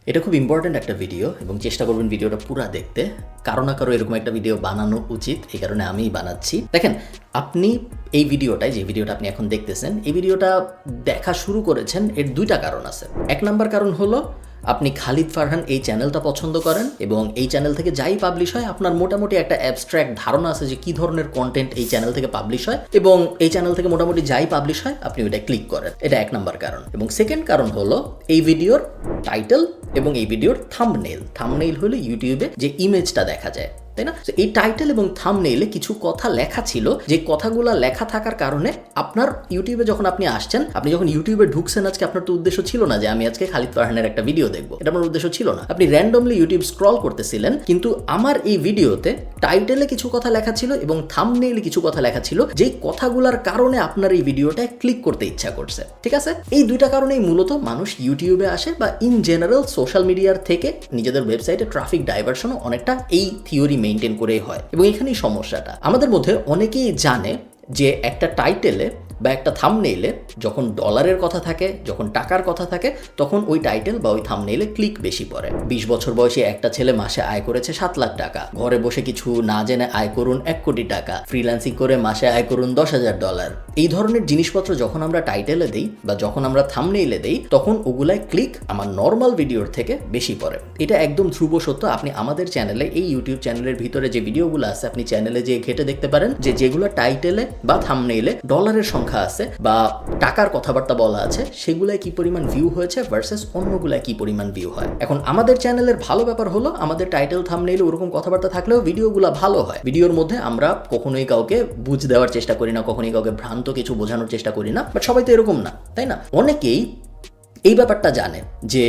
এটা খুব ইম্পর্ট্যান্ট একটা ভিডিও এবং চেষ্টা করবেন ভিডিওটা পুরো দেখতে। কারো না কারো এরকম একটা ভিডিও বানানো উচিত, এই কারণে আমিই বানাচ্ছি। দেখেন, আপনি এই ভিডিওটায় যে ভিডিওটা আপনি এখন দেখতেছেন, এই ভিডিওটা দেখা শুরু করেছেন এর দুইটা কারণ আছে। এক নাম্বার কারণ হলো আপনি খালিদ ফারহান এই চ্যানেলটা পছন্দ করেন এবং এই চ্যানেল থেকে যাই পাবলিশ হয় আপনার মোটামুটি একটা অ্যাবস্ট্র্যাক্ট ধারণা আছে যে কী ধরনের কন্টেন্ট এই চ্যানেল থেকে পাবলিশ হয়, এবং এই চ্যানেল থেকে মোটামুটি যাই পাবলিশ হয় আপনি ওইটা ক্লিক করেন। এটা এক নাম্বার কারণ। এবং সেকেন্ড কারণ হলো এই ভিডিওর টাইটেল এবং এই ভিডিওর থাম্বনেইল। থাম্বনেইল হলো ইউটিউবে যে ইমেজটা দেখা যায়, তাই না? এই টাইটেল এবং থাম্বনেইলে কিছু কথা লেখা ছিল, যে কথাগুলো লেখা থাকার কারণে আপনার ইউটিউবে যখন আপনি আসছেন, আপনি যখন ইউটিউবে ঢুকছেন আজকে, আপনার তো উদ্দেশ্য ছিল না যে আমি আজকে খালিদ ফারহানের একটা ভিডিও দেখবো, এটা আপনার উদ্দেশ্য ছিল না। আপনি র্যান্ডমলি ইউটিউব স্ক্রল করতেছিলেন, কিন্তু আমার এই ভিডিওতে টাইটেলে কিছু কথা লেখা ছিল এবং থাম্বনেইলে কিছু কথা লেখা ছিল, যেই কথাগুলোর কারণে আপনার এই ভিডিওটায় ক্লিক করতে ইচ্ছা করছে। ঠিক আছে, এই দুইটা কারণেই মূলত মানুষ ইউটিউবে আসে, বা ইন জেনারেল সোশ্যাল মিডিয়ার থেকে নিজেদের ওয়েবসাইটে ট্রাফিক ডাইভারশনও অনেকটা এই থিওরি মেনটেন করে হয়। এবং এখানেই সমস্যাটা। আমাদের মধ্যে অনেকেই জানে যে একটা টাইটেলে বা একটা থাম্বনেইলে যখন ডলারের কথা থাকে, যখন টাকার কথা থাকে, তখন ওই টাইটেল বা ওই থাম্বনেইলে ক্লিক বেশি পড়ে। 20 বছর বয়সী একটা ছেলে মাসে আয় করেছে 7 লাখ টাকা, ঘরে বসে কিছু না জেনে আয় করুন 1 কোটি টাকা, ফ্রিল্যান্সিং করে মাসে আয় করুন $10,000। এই ধরনের জিনিসপত্র যখন আমরা টাইটেলে দিই বা যখন আমরা থাম্বনেইলে দিই, তখন ওগুলায় ক্লিক আমার নর্মাল ভিডিওর থেকে বেশি পড়ে। এটা একদম ধ্রুব সত্য। আপনি আমাদের চ্যানেলে, এই ইউটিউব চ্যানেলের ভিতরে যে ভিডিওগুলো আছে, আপনি চ্যানেলে যে ঘেটে দেখতে পারেন যে যেগুলো টাইটেলে বা থাম্বনেইলে ডলারের সংখ্যা আছে বা টাকার কথাবার্তা বলা আছে, সেগুলায় কি পরিমাণ ভিউ হয়েছে ভার্সেস অন্যগুলায় কি পরিমাণ ভিউ হয়। এখন আমাদের চ্যানেলের ভালো ব্যাপার হলো আমাদের টাইটেল থাম্বনেইলে ওরকম কথাবার্তা থাকলেও ভিডিওগুলো ভালো হয়। ভিডিওর মধ্যে আমরা কখনোই কাউকে বুঝ দেওয়ার চেষ্টা করি না, কখনোই কাউকে ভ্রান্ত কিছু বোঝানোর চেষ্টা করি না, বাট সবাই তো এরকম না, তাই না? অনেকেই এই ব্যাপারটা জানে যে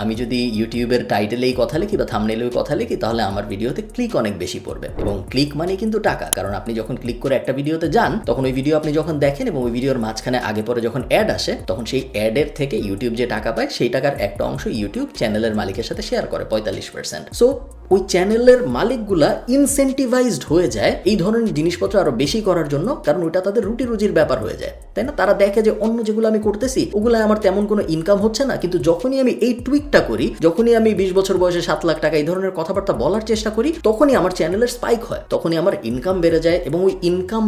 আমি যদি ইউটিউবের টাইটেলেই কথা লিখি বা থাম্বনেইলেই কথা লিখি, তাহলে আমার ভিডিওতে ক্লিক অনেক বেশি পড়বে। এবং ক্লিক মানে কিন্তু টাকা, কারণ আপনি যখন ক্লিক করে একটা ভিডিওতে যান, তখন ওই ভিডিও আপনি যখন দেখেন এবং ওই ভিডিওর মাঝখানে আগে পরে যখন অ্যাড আসে, তখন সেই অ্যাডের থেকে ইউটিউব যে টাকা পায়, সেই টাকার একটা অংশ ইউটিউব চ্যানেলের মালিকের সাথে শেয়ার করে 45%। সো ওই চ্যানেলের মালিকগুলা ইনসেন্টিভাইজড হয়ে যায় এই ধরনের জিনিসপত্র আরো বেশি করার জন্য, কারণ ওইটা তাদের রুটি রুজির ব্যাপার হয়ে যায়, তাই না? তারা দেখে যে অন্য যেগুলো আমি করতেছি ওগুলো আমার তেমন কোনো ইনকাম হচ্ছে না, কিন্তু যখনই আমি এই টুইকটা করি, যখনই আমি 20 বছর বয়সে 7 লাখ টাকা এই ধরনের কথাবার্তা বলার চেষ্টা করি, তখনই আমার চ্যানেলের স্পাইক হয়, তখনই আমার ইনকাম বেড়ে যায়। এবং ওই ইনকাম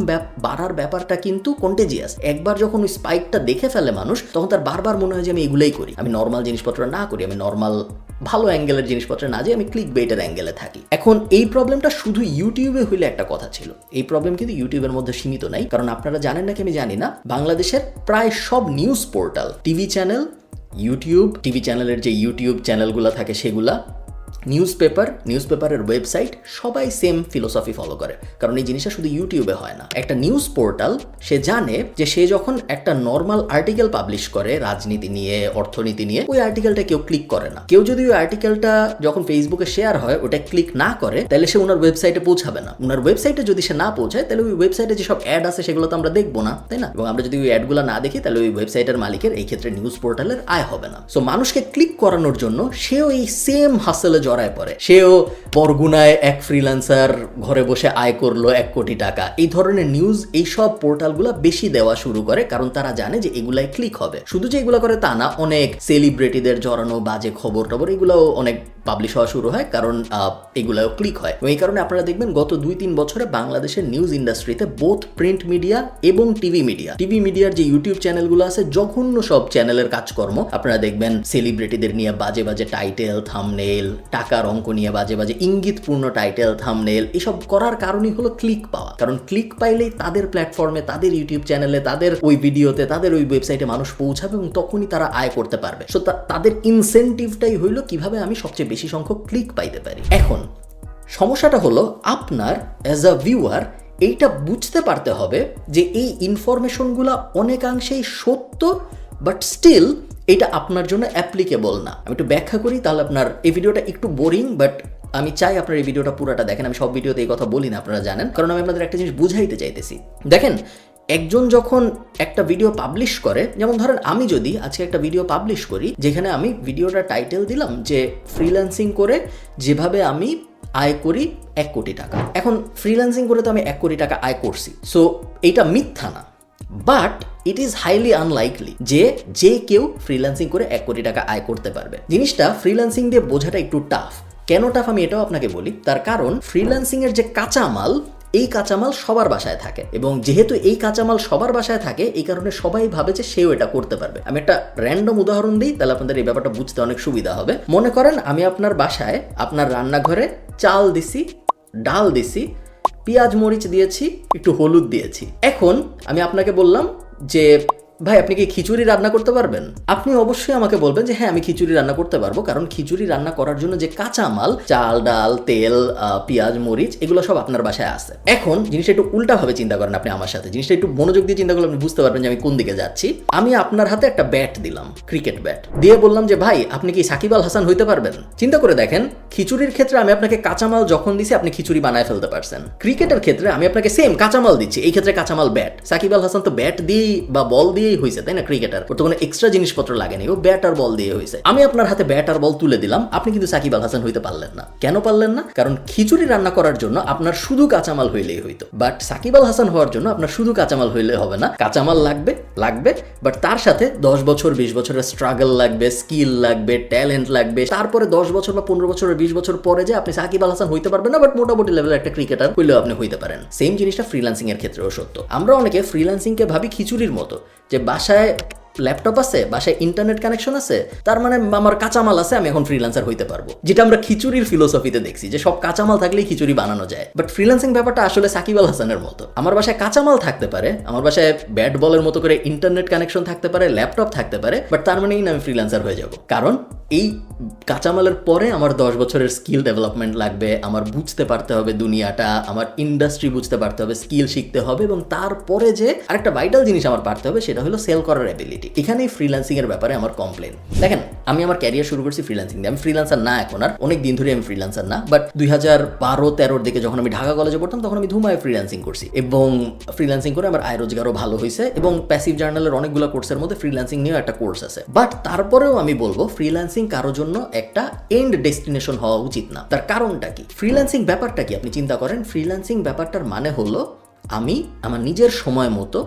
বাড়ার ব্যাপারটা কিন্তু কন্টেজিয়াস। একবার যখন ওই স্পাইকটা দেখে ফেলে মানুষ, তখন তার বারবার মনে হয় যে আমি এগুলোই করি, আমি নর্মাল জিনিসপত্র না করি, আমি নর্মাল ভালো অ্যাঙ্গেলের জিনিসপত্র না, যে আমি ক্লিক বেটার অ্যাঙ্গেলে থাকি। এখন এই প্রবলেমটা শুধু ইউটিউবে হইলে একটা কথা ছিল, এই প্রবলেম কিন্তু ইউটিউবের মধ্যে সীমিত নাই। কারণ আপনারা জানেন নাকি আমি জানি না, বাংলাদেশের প্রায় সব news portal, TV channel, YouTube, TV চ্যানেলের যে ইউটিউব চ্যানেলগুলো থাকে সেগুলা, নিউজপেপারের ওয়েবসাইট, সবাই সেম ফিলোসফি ফলো করে। কারণ এই জিনিসটা শুধু ইউটিউবে হয় না। একটা নিউজ পোর্টাল সে জানে যে সে যখন একটা নর্মাল আর্টিকেল পাবলিশ করে রাজনীতি নিয়ে, অর্থনীতি নিয়ে, ওই আর্টিকেলটা কেউ ক্লিক করে না। কেউ যদি ওই আর্টিকেলটা যখন ফেসবুকে শেয়ার হয় ওটা ক্লিক না করে, তাহলে সে ওনার ওয়েবসাইটে পৌঁছাবে না। ওনার ওয়েবসাইটে যদি সে না পৌঁছায়, তাহলে ওই ওয়েবসাইটে যেসব অ্যাড আছে সেগুলো তো আমরা দেখবো না, তাই না? এবং আমরা যদি ওই অ্যাডগুলো না দেখি, তাহলে ওই ওয়েবসাইটের মালিকের, এই ক্ষেত্রে নিউজ পোর্টালের, আয় হবে না। সো মানুষকে ক্লিক করানোর জন্য সেও এই সেম হাসেলে জড়ায় পড়ে। সেও বরগুনায় এক ফ্রিল্যান্সার ঘরে বসে আয় করলো 1 কোটি টাকা, এই ধরনের নিউজ এইসব পোর্টালগুলো বেশি দেওয়া শুরু করে, কারণ তারা জানে যে এগুলাই ক্লিক হবে। শুধু যে এগুলো করে তা না, অনেক সেলিব্রিটিদের জড়ানো বাজে খবর টবর এগুলোও অনেক পাবলিশ হওয়া শুরু হয়, কারণ এগুলাও ক্লিক হয়। এই কারণে আপনারা দেখবেন গত 2-3 বছরে বাংলাদেশের নিউজ ইন্ডাস্ট্রিতে বোথ প্রিন্ট মিডিয়া এবং টিভি মিডিয়ার যে ইউটিউব চ্যানেলগুলো আছে, জঘন্য সব চ্যানেলের কাজকর্ম আপনারা দেখবেন। সেলিব্রিটিদের নিয়ে বাজে বাজে টাইটেল, থাম্বনেইল, টাকার অঙ্ক নিয়ে বাজে বাজে ইঙ্গিতপূর্ণ টাইটেল, থাম্বনেইল, এসব করার কারণই হলো ক্লিক পাওয়া। কারণ ক্লিক পাইলেই তাদের প্ল্যাটফর্মে, তাদের ইউটিউব চ্যানেলে, তাদের ওই ভিডিওতে, তাদের ওই ওয়েবসাইটে মানুষ পৌঁছাবে এবং তখনই তারা আয় করতে পারবে। সো তাদের ইনসেন্টিভটাই হইলো কিভাবে আমি সবচেয়ে বেশি সংখ্যক ক্লিক পাইতে পারি। এখন সমস্যাটা হলো আপনার অ্যাজ আ ভিউয়ার এইটা বুঝতে পারতে হবে যে এই ইনফরমেশনগুলো অনেকাংশেই সত্য, বাট স্টিল এটা আপনার জন্য অ্যাপ্লিকেবল না। আমি একটু ব্যাখ্যা করি, তাহলে আপনার এই ভিডিওটা একটু বোরিং, বাট আমি চাই আপনার এই ভিডিওটা পুরোটা দেখেন। আমি সব ভিডিওতে এই কথা বলি না, আপনারা জানেন, কারণ আমি আপনাদের একটা জিনিস বুঝাইতে চাইতেছি। দেখেন, একজন যখন একটা ভিডিও পাবলিশ করে, যেমন ধরেন আমি যদি আজকে একটা ভিডিও পাবলিশ করি যেখানে আমি ভিডিওটা টাইটেল দিলাম যে ফ্রিল্যান্সিং করে যেভাবে আমি আয় করি 1 কোটি টাকা। এখন ফ্রিল্যান্সিং করে তো আমি 1 কোটি টাকা আয় করছি, সো এইটা মিথ্যা না। But it is highly unlikely যে কেউ ফ্রিল্যান্সিং করে 1 কোটি টাকা আয় করতে পারবে। জিনিসটা ফ্রিল্যান্সিং দিয়ে বোঝাটা একটু টাফ। কেন টাফ আমি এটাও আপনাকে বলি। তার কারণ ফ্রিল্যান্সিং এর যে কাঁচামাল, এই কাঁচামাল সবার বাসায় থাকে, এবং যেহেতু এই কাঁচামাল সবার বাসায় থাকে এই কারণে সবাই ভাবে যে সেও এটা করতে পারবে। আমি একটা র্যান্ডম উদাহরণ দিই, তাহলে আপনাদের এই ব্যাপারটা বুঝতে অনেক সুবিধা হবে। মনে করেন আমি আপনার বাসায়, আপনার রান্নাঘরে চাল দিছি, ডাল দিছি, পেঁয়াজ মরিচ দিয়েছি, একটু হলুদ দিয়েছি। এখন আমি আপনাকে বললাম যে ভাই আপনি কি খিচুড়ি রান্না করতে পারবেন? আপনি অবশ্যই আমাকে বলবেন যে হ্যাঁ আমি খিচুড়ি রান্না করতে পারবো, কারণ খিচুড়ি রান্না করার জন্য যে কাঁচামাল, চাল ডাল তেল পেঁয়াজ মরিচ, এগুলো সব আপনার বাসায় আছে। এখন জিনিসটা একটু উল্টাভাবে চিন্তা করেন আপনি আমার সাথে, জিনিসটা একটু মনোযোগ দিয়ে চিন্তা করলে আপনি বুঝতে পারবেন যে আমি কোন দিকে যাচ্ছি। আমি আপনার হাতে একটা ব্যাট দিলাম, ক্রিকেট ব্যাট দিয়ে বললাম যে ভাই আপনি কি সাকিব আল হাসান হইতে পারবেন? চিন্তা করে দেখেন, খিচুড়ির ক্ষেত্রে আমি আপনাকে কাঁচামাল যখন দিছি আপনি খিচুড়ি বানায় ফেলতে পারছেন। ক্রিকেটের ক্ষেত্রে আমি আপনাকে সেম কাঁচামাল দিচ্ছি, এই ক্ষেত্রে কাঁচামাল ব্যাট। সাকিব আল হাসান তো ব্যাট দিয়েই বা বল দিয়েই হয়েছে, তাই না? ক্রিকেটার তো কোনো এক্সট্রা জিনিসপত্র লাগেনি, ও ব্যাট আর বল দিয়ে হয়েছে। আমি আপনার হাতে ব্যাট আর বল তুলে দিলাম, আপনি কিন্তু সাকিব আল হাসান হইতে পারলেন না। কেন পারলেন না? কারণ খিচুড়ি রান্না করার জন্য আপনার শুধু কাঁচামাল হইলেই হইতো, বাট সাকিব আল হাসান হওয়ার জন্য আপনার শুধু কাঁচামাল হইলে হবে না, কাঁচামাল লাগবে, বাট তার সাথে 10 বছর 20 বছরের স্ট্রাগল লাগবে, স্কিল লাগবে, ট্যালেন্ট লাগবে। তারপরে 10 বছর বা 15 বছর 20 বছর পরে যে আপনি সাকিব আল হাসান হইতে পারবেন না, বাট মোটামুটি লেভেলের একটা ক্রিকেটার হইলেও আপনি হইতে পারেন। সেম জিনিসটা ফ্রিল্যান্সিং এর ক্ষেত্রেও সত্য। আমরা অনেকে ফ্রিল্যান্সিংকে ভাবি খিচুড়ির মতো, যে বাসায় ল্যাপটপ আছে, বাসায় ইন্টারনেট কানেকশন আছে, তার মানে আমার কাঁচামাল আছে, আমি এখন ফ্রিল্যান্সার হইতে পারবো। যেটা আমরা খিচুড়ির ফিলোসফিতে দেখছি যে সব কাঁচামাল থাকলেই খিচুড়ি বানানো যায়। বাট ফ্রিল্যান্সিং ব্যাপারটা আসলে সাকিব আল হাসানের মতো। আমার বাসায় কাঁচামাল থাকতে পারে, আমার বাসায় ব্যাট বলের মতো করে ইন্টারনেট কানেকশন থাকতে পারে, ল্যাপটপ থাকতে পারে, বাট তার মানেই না আমি ফ্রিল্যান্সার হয়ে যাব। কারণ এই কাঁচামালের পরে আমার 10 বছরের স্কিল ডেভেলপমেন্ট লাগবে, আমার বুঝতে পারতে হবে দুনিয়াটা, আমার ইন্ডাস্ট্রি বুঝতে পারতে হবে, স্কিল শিখতে হবে, এবং তারপরে যে আরেকটা ভাইটাল জিনিস আমার পারতে হবে সেটা হলো সেল করার এবিলিটি। এখানেই ফ্রিল্যান্সিং এর ব্যাপারে আমার কমপ্লেন। দেখেন আমি আমার ক্যারিয়ার শুরু করছি ফ্রিল্যান্সিং দিয়ে। আমি ফ্রিল্যান্সার না এখন, আর অনেক দিন ধরে আমি ফ্রিল্যান্সার না, বাট 2012-13 দিকে যখন আমি ঢাকা কলেজে পড়তাম তখন আমি ধুমায় ফ্রিল্যান্সিং করছি, এবং ফ্রিল্যান্সিং করে আমার আয় রোজগারও ভালো হয়েছে, এবং প্যাসিভ জার্নালের অনেকগুলো কোর্সের মধ্যে ফ্রিল্যান্সিং নিয়েও একটা কোর্স আছে। বাট তারপরেও আমি বলবো ফ্রিল্যান্সিং কারোর জন্য একটা এন্ড ডেস্টিনেশন হওয়া উচিত না। তার কারণটা কি? ফ্রিল্যান্সিং ব্যাপারটা কি আপনি চিন্তা করেন। ফ্রিল্যান্সিং ব্যাপারটার মানে হলো আমি আমার নিজের সময় মতো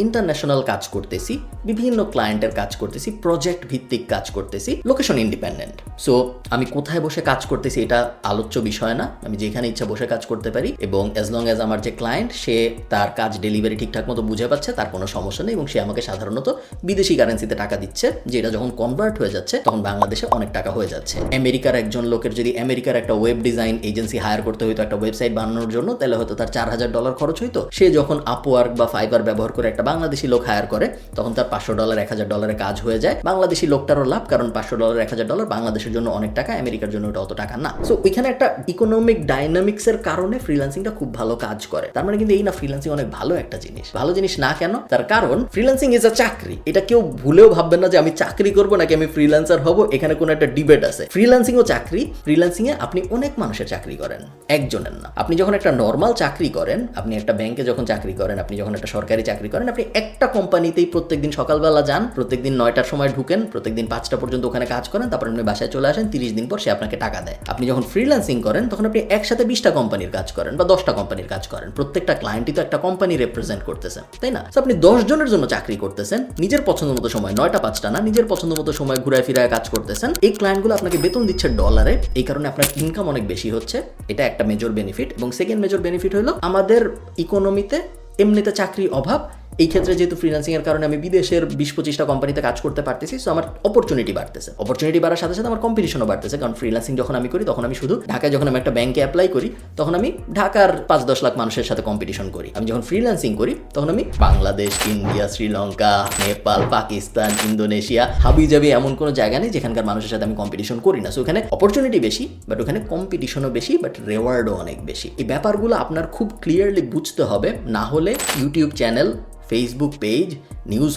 ইন্টারন্যাশনাল কাজ করতেছি, বিভিন্ন ক্লায়েন্টের কাজ করতেছি, প্রজেক্ট ভিত্তিক কাজ করতেছি, লোকেশন ইন্ডিপেন্ডেন্ট। সো আমি কোথায় বসে কাজ করতেছি এটা আলোচ্য বিষয় না, আমি যেখানে ইচ্ছা বসে কাজ করতে পারি, এবং অ্যাজ লং অ্যাজ আমার যে ক্লায়েন্ট সে তার কাজ ডেলিভারি ঠিকঠাক মতো বুঝে পাচ্ছে, তার কোনো সমস্যা নেই, এবং সে আমাকে সাধারণত বিদেশি কারেন্সিতে টাকা দিচ্ছে, যেটা যখন কনভার্ট হয়ে যাচ্ছে তখন বাংলাদেশে অনেক টাকা হয়ে যাচ্ছে। আমেরিকার একজন লোকের যদি আমেরিকার একটা ওয়েব ডিজাইন এজেন্সি হায়ার করতে হইতো একটা ওয়েবসাইট বানানোর জন্য, তাহলে হয়তো তার $4000 খরচ হইতো। সে যখন আপওয়ার্ক বা ফাইবার ব্যবহার করে একটা বাংলাদেশি লোক হায়ার করে তখন তার $500 $1000 কাজ হয়ে যায়। বাংলাদেশি লোকটারও লাভ, কারণ $500 $1000 বাংলাদেশের জন্য অনেক টাকা, আমেরিকার জন্য ওটা অত টাকা না। সো ওইখানে একটা ইকোনমিক ডাইনামিক্স এর কারণে ফ্রিল্যান্সিংটা খুব ভালো কাজ করে। তার মানে কিন্তু এই না ফ্রিল্যান্সিং অনেক ভালো একটা জিনিস। ভালো জিনিস না কেন? তার কারণ ফ্রিল্যান্সিং ইজ আ চাকরি। এটা কেউ ভুলেও ভাববেন না যে আমি চাকরি করব নাকি আমি ফ্রিল্যান্সার হব, এখানে কোনো একটা ডিবেট আছে। ফ্রিল্যান্সিং ও চাকরি। ফ্রিল্যান্সিং এ আপনি অনেক মানুষের চাকরি করেন, একজনের না। আপনি যখন একটা নর্মাল চাকরি করেন, আপনি একটা ব্যাংকে যখন চাকরি করেন, আপনি যখন একটা সরকারি চাকরি করেন, আপনি একটা কোম্পানিতেই প্রত্যেকদিন সকালবেলা যান, প্রত্যেকদিন 9টার সময় ঢুকেন, প্রত্যেকদিন 5টা পর্যন্ত ওখানে কাজ করেন, তারপর আপনি বাসায় চলে আসেন, 30 দিন পর সে আপনাকে টাকা দেয়। আপনি যখন ফ্রিল্যান্সিং করেন তখন আপনি একসাথে 20টা কোম্পানির কাজ করেন বা 10টা কোম্পানির কাজ করেন, প্রত্যেকটা ক্লায়েন্টই তো একটা কোম্পানি রিপ্রেজেন্ট করতেছেন, তাই না? তো আপনি 10 জনের জন্য চাকরি করতেছেন, নিজের পছন্দ মতো সময়, 9টা 5টা না, নিজের পছন্দ মতো সময় ঘুরায় ফিরায় কাজ করতেছেন। এই ক্লায়েন্টগুলো আপনাকে বেতন দিচ্ছে ডলারে, এই কারণে আপনার ইনকাম অনেক বেশি হচ্ছে, এটা একটা মেজর বেনিফিট। এবং সেকেন্ড মেজর বেনিফিট হলো আমাদের ইকোনমিতে এমনিতে চাকরি অভাব, এই ক্ষেত্রে যেহেতু ফ্রিল্যান্সিং এর কারণে আমি বিদেশের 20-25টা কোম্পানিতে কাজ করতে পারতেছি, সো আমার অপরচুনিটি বাড়তেছে। অপরচুনিটি বাড়ার সাথে সাথে আমার কম্পিটিশনও বাড়তেছে, কারণ ফ্রিল্যান্সিং যখন আমি করি তখন আমি শুধু ঢাকায়, যখন আমি একটা ব্যাংকে অ্যাপ্লাই করি তখন আমি ঢাকার 5-10 লাখ মানুষের সাথে কম্পিটিশন করি। আমি যখন ফ্রিল্যান্সিং করি তখন আমি বাংলাদেশ, ইন্ডিয়া, শ্রীলঙ্কা, নেপাল, পাকিস্তান, ইন্দোনেশিয়া, হাবিজাবি এমন কোনো জায়গা নেই যেখানকার মানুষের সাথে আমি কম্পিটিশন করি না। সো ওখানে অপরচুনিটি বেশি, বাট ওখানে কম্পিটিশনও বেশি, বাট রেওয়ার্ডও অনেক বেশি। এই ব্যাপারগুলো আপনার খুব ক্লিয়ারলি বুঝতে হবে, না হলে YouTube channel, Facebook page, news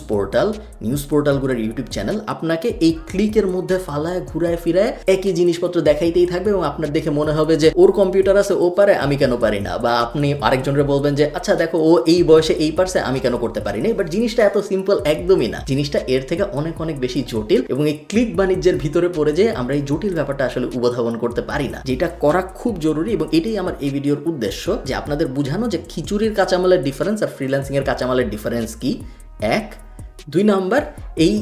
পোর্টালগুলোর ইউটিউব চ্যানেল আপনাকে এই ক্লিকের মধ্যে ফালায় ঘুরায় ফিরায় একই জিনিসপত্র দেখাইতেই থাকবে, এবং আপনার দেখে মনে হবে যে ওর কম্পিউটার আছে, ও পারে, আমি কেন পারি না। বা আপনি আরেকজনকে বলবেন যে আচ্ছা দেখো ও এই বয়সে এই পারছে, আমি কেন করতে পারি না। বাট জিনিসটা এত সিম্পল একদমই না, জিনিসটা এর থেকে অনেক অনেক বেশি জটিল, এবং এই ক্লিক বাণিজ্যের ভিতরে পড়ে যে আমরা এই জটিল ব্যাপারটা আসলে উপধাবন করতে পারি না, যেটা করা খুব জরুরি। এবং এটাই আমার এই ভিডিওর উদ্দেশ্য, যে আপনাদের বোঝানো যে খিচুড়ির কাঁচামালের ডিফারেন্স আর ফ্রিল্যান্সিং এর কাঁচামালের ডিফারেন্স কি? 1, 2 নাম্বার, এই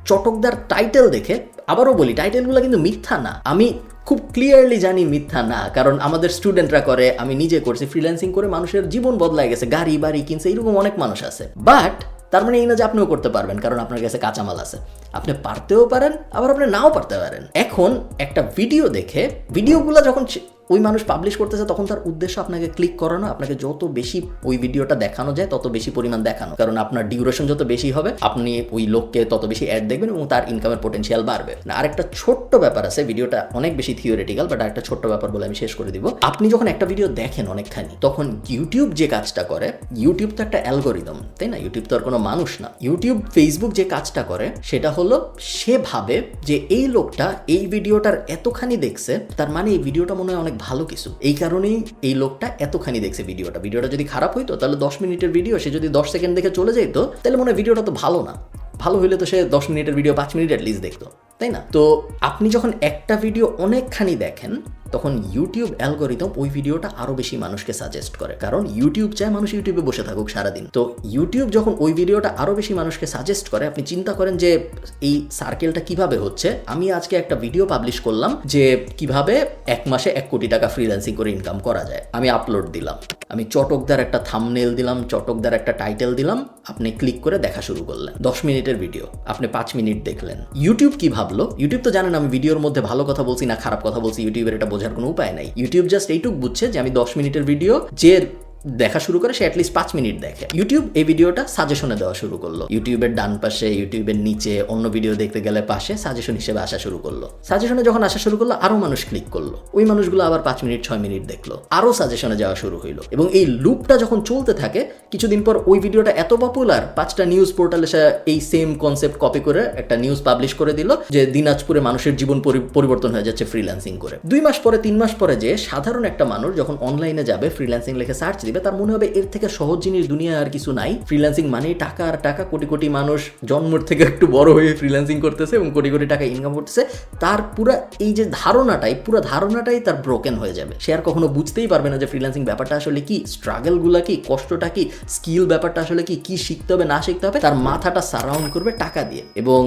চটকদার টাইটেল দেখে, আবারও বলি টাইটেলগুলো কিন্তু মিথ্যা না, আমি খুব ক্লিয়ারলি জানি মিথ্যা না, কারণ আমাদের স্টুডেন্টরা করে, আমি নিজে করছি, ফ্রিল্যান্সিং করে মানুষের জীবন বদলায় গেছে, গাড়ি বাড়ি কিনছে, এরকম অনেক মানুষ আছে। বাট তার মানে এই না যে আপনিও করতে পারবেন, কারণ আপনার কাছে কাঁচামাল আছে, আপনি পারতেও পারেন, আবার আপনি নাও পারতে পারেন। এখন একটা ভিডিও দেখে, ভিডিওগুলো যখন ওই মানুষ পাবলিশ করতেছে তখন তার উদ্দেশ্য আপনাকে ক্লিক করানো, আপনাকে যত বেশি ওই ভিডিওটা দেখানো যায় তত বেশি পরিমাণ দেখানো, কারণ আপনার ডিউরেশন যত বেশি হবে আপনি ওই লোককে তত বেশি অ্যাড দেখবেন এবং তার ইনকামের পোটেনশিয়াল বাড়বে। আরেকটা ছোট্ট ব্যাপার আছে, ভিডিওটা অনেক বেশি থিওরিটিক্যাল, বাট আরেকটা ছোট্ট ব্যাপার বলে আমি শেষ করে দিব। আপনি যখন একটা ভিডিও দেখেন অনেকখানি, তখন ইউটিউব যে কাজটা করে, ইউটিউব তো একটা অ্যালগোরিদম, তাই না? ইউটিউব তো আর কোনো মানুষ না। ইউটিউব, ফেসবুক যে কাজটা করে সেটা হলো সে ভাবে যে এই লোকটা এই ভিডিওটার এতখানি দেখছে, তার মানে এই ভিডিওটা মনে হয় অনেক ভালো কিছু, এই কারণেই এই লোকটা এতখানি দেখছে ভিডিওটা। ভিডিওটা যদি খারাপ হইতো তাহলে 10 মিনিটের ভিডিও সে যদি 10 সেকেন্ড দেখে চলে যেত, তাহলে মনে হয় ভিডিওটা তো ভালো না, ভালো হইলে তো সে 10 মিনিটের ভিডিও 5 মিনিট অ্যাটলিস্ট দেখতো, তাই না? তো আপনি যখন একটা ভিডিও অনেকখানি দেখেন তখন ইউটিউব অ্যালগোরিদম ওই ভিডিওটা আরো বেশি মানুষকে সাজেস্ট করে, কারণ ইউটিউব চায় মানুষ ইউটিউবে বসে থাকুক সারাদিন। তো ইউটিউব যখন ওই ভিডিওটা আরো বেশি মানুষকে সাজেস্ট করে, আপনি চিন্তা করেন যে এই সার্কেলটা কিভাবে হচ্ছে। আমি আজকে একটা ভিডিও পাবলিশ করলাম যে কিভাবে 1 মাসে 1 কোটি টাকা ফ্রিল্যান্সিং করে ইনকাম করা যায়, আমি আপলোড দিলাম, আমি চটকদার একটা থাম্বনেল দিলাম, চটকদার একটা টাইটেল দিলাম, আপনি ক্লিক করে দেখা শুরু করলেন। 10 মিনিটের ভিডিও, আপনি 5 মিনিট দেখলেন। ইউটিউব কি ভাবলো? ইউটিউব তো জানেন আমি ভিডিওর মধ্যে ভালো কথা বলছি না খারাপ কথা বলছি, ইউটিউবের এটা বোঝার কোনো উপায় নাই। ইউটিউব জাস্ট এইটুক বুঝছে যে আমি 10 মিনিটের ভিডিও যে দেখা শুরু করে সে অ্যাটলিস্ট 5 মিনিট দেখে। ইউটিউব এই ভিডিওটা সাজেশনে দেওয়া শুরু করলো, ইউটিউবের ডান পাশে, ইউটিউবের নিচে, অন্য ভিডিও দেখতে গেলে পাশে সাজেশন হিসেবে আসা শুরু করলো। সাজেশনে যখন আসা শুরু করলো আরো মানুষ ক্লিক করলো, ওই মানুষগুলো আবার 5 মিনিট 6 মিনিট দেখলো, আরো সাজেশনে যাওয়া শুরু হইলো, এবং এই লুপটা যখন চলতে থাকে কিছুদিন পর ওই ভিডিওটা এত পপুলার, 5টা নিউজ পোর্টালে সে এই সেম কনসেপ্ট কপি করে একটা নিউজ পাবলিশ করে দিল যে দিনাজপুরে মানুষের জীবন পরিবর্তন হয়ে যাচ্ছে ফ্রিল্যান্সিং করে। 2 মাস পরে 3 মাস পরে যে সাধারণ একটা মানুষ যখন অনলাইনে যাবে ফ্রিল্যান্সিং লিখে সার্চ দিবে, তার মনে হবে এর থেকে সহজ জিনিস দুনিয়ায় আর কিছু নাই, ফ্রিল্যান্সিং মানে টাকা আর টাকা, কোটি কোটি মানুষ জন্মের থেকে একটু বড় হয়ে ফ্রিল্যান্সিং করতেছে এবং কোটি কোটি টাকা ইনকাম করতেছে, তার পুরো এই যে ধারণাটাই তার ব্রোকেন হয়ে যাবে। সে আর কখনো বুঝতেই পারবে না যে ফ্রিল্যান্সিং ব্যাপারটা আসলে কি, স্ট্রাগলগুলা কি, কষ্টটা কি, স্কিল ব্যাপারটা আসলে কি শিখতে হবে না শিখতে হবে। তার মাথাটা সারাউন্ড করবে টাকা দিয়ে, এবং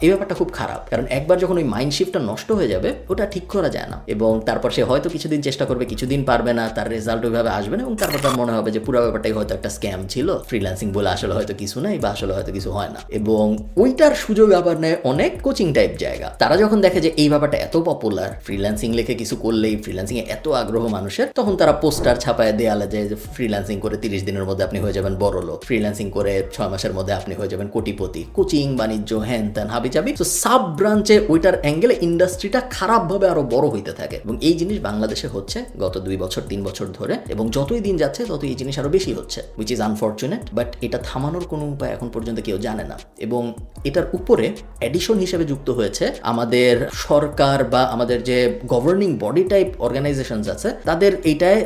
এই ব্যাপারটা খুব খারাপ, কারণ একবার যখন ওই মাইন্ড শিফটটা নষ্ট হয়ে যাবে ওটা ঠিক করা যায় না, এবং তারপর সে হয়তো কিছুদিন চেষ্টা করবে, কিছুদিন পারবে না, তার রেজাল্ট ওইভাবে আসবে না, এবং তারপর তার মনে হবে যে পুরো ব্যাপারটাই হয়তো একটা স্ক্যাম ছিল, ফ্রিল্যান্সিং বলে আসলে হয়তো কিছু নাই বা আসলে হয়তো কিছু হয় না, এবং ওইটার সুযোগ আবার নেয় অনেক কোচিং টাইপ জায়গা। তারা যখন দেখে যে এই ব্যাপারটা এত পপুলার, ফ্রিল্যান্সিং লিখে কিছু করলেই ফ্রিল্যান্সিং এ এত আগ্রহ মানুষের, তখন তারা পোস্টার ছাপায় দেয়ালে যায় যে ফ্রিল্যান্সিং করে 30 দিনের মধ্যে আপনি হয়ে যাবেন বড় লোক, ফ্রিল্যান্সিং করে 6 মাসের মধ্যে আপনি হয়ে যাবেন কোটিপতি, কোচিং বাণিজ্য হ্যান ত্যান হাবিজাবি। তো সাব ব্রাঞ্চে ওইটার অ্যাঙ্গেলে ইন্ডাস্ট্রিটা খারাপভাবে আরো বড় হইতে থাকে, এবং এই জিনিস বাংলাদেশে হচ্ছে গত 2 বছর 3 বছর ধরে, এবং যতই দিন যাচ্ছে ততই এই জিনিস আরো বেশি হচ্ছে, which is unfortunate, বাট এটা থামানোর কোনো উপায় এখন পর্যন্ত কেউ জানে না। এবং এটার উপরে এডিশন হিসেবে যুক্ত হয়েছে আমাদের সরকার বা আমাদের যে গভর্নিং বডি টাইপ অর্গানাইজেশনস আছে, তাদের এইটায়